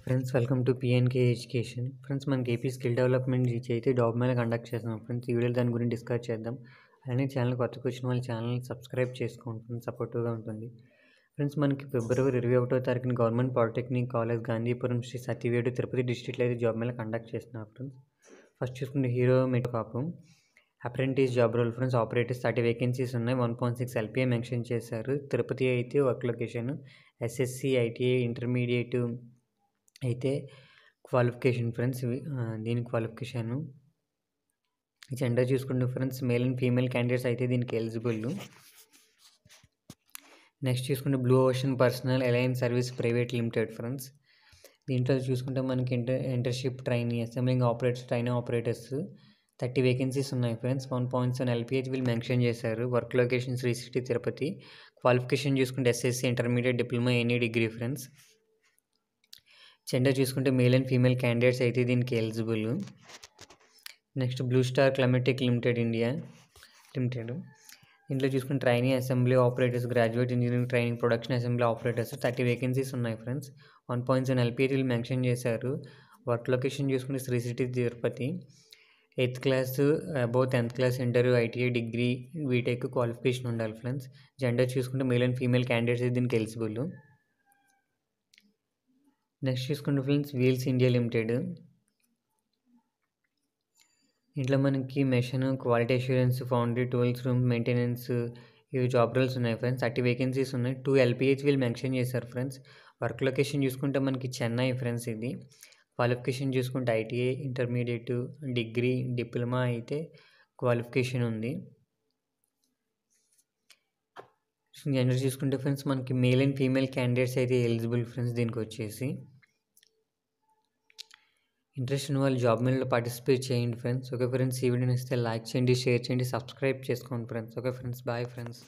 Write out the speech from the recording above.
Friends welcome to PNK education. Friends మనకి AP skill development జీచ్ అయితే జాబ్ మీద కండక్ట్ చేస్తున్నాం ఫ్రెండ్స్. ఈ వీడియోలో దాని గురించి డిస్కస్ చేద్దాం. అలానే ఛానల్ కొత్తగా వచ్చిన వాళ్ళ ఛానల్ని సబ్స్క్రైబ్ చేసుకోండి ఫ్రెండ్స్, సపోర్టివ్గా ఉంటుంది. ఫ్రెండ్స్ మనకి ఫిబ్రవరి 21వ తారీఖున government polytechnic college Gandhipuram Sri Satyavedu Tirupati డిస్ట్రిక్ట్లో అయితే జాబ్ మీద కండక్ట్ చేస్తున్నారు ఫ్రెండ్స్. ఫస్ట్ చూసుకుంటే Hero MotoCorp apprentice job role friends. Operators 30 vacancies ఉన్నాయి. 1.6 LPA మెన్షన్ చేశారు. తిరుపతి అయితే work location. SSC ITI intermediate అయితే క్వాలిఫికేషన్ ఫ్రెండ్స్. దీని క్వాలిఫికేషను జెండర్ చూసుకుంటే friends male and female candidates అయితే దీనికి ఎలిజిబుల్. నెక్స్ట్ చూసుకుంటే blue ocean personnel alliance service private limited friends. దీంట్లో చూసుకుంటే మనకి internship training assembling operators training operators 30 vacancies ఉన్నాయి ఫ్రెండ్స్. 1.7 LPA వీళ్ళు మెన్షన్ చేశారు. Work location Sri City Tirupati. Qualification చూసుకుంటే SSC intermediate diploma any degree friends. Gender చూసుకుంటే మేల్ అండ్ ఫీమేల్ క్యాండిడేట్స్ అయితే దీనికి eligible. Next blue star climatic limited India limited. ఇంట్లో చూసుకుంటే training assembly operators graduate engineering training production assembly operators 30 vacancies ఉన్నాయి friends. 1.7 LPA వీళ్ళు mention చేశారు. Work location చూసుకుంటే Sri City Tirupati. 8th class above 10th class interview ITI degree BTech qualification ఉండాలి friends. Gender చూసుకుంటే male and female candidates అయితే దీనికి eligible. Next చూసుకుంటే friends wheels India limited. ఇంట్లో మనకి machine quality assurance foundry tools room maintenance ఇవి job roles ఉన్నాయి friends. 30 vacancies ఉన్నాయి. 2 LPA వీళ్ళు మెన్షన్ చేశారు ఫ్రెండ్స్. వర్క్ లొకేషన్ చూసుకుంటే మనకి చెన్నై ఫ్రెండ్స్. ఇది క్వాలిఫికేషన్ చూసుకుంటే ITI ఇంటర్మీడియట్ డిగ్రీ డిప్లొమా అయితే క్వాలిఫికేషన్ ఉంది. జెండర్ చూసుకుంటే ఫ్రెండ్స్ మనకి మేల్ అండ్ ఫీమేల్ క్యాండిడేట్స్ అయితే ఎలిజిబుల్ ఫ్రెండ్స్. దీనికి వచ్చేసి ఇంట్రెస్ట్ ఉన్న వాళ్ళు జాబ్ మేళలో పార్టిసిపేట్ చేయండి ఫ్రెండ్స్. ఓకే ఫ్రెండ్స్, ఈ వీడియోని ఇస్తే లైక్ చేయండి, షేర్ చేయండి, సబ్స్క్రైబ్ చేసుకోండి friends. Okay friends, bye friends.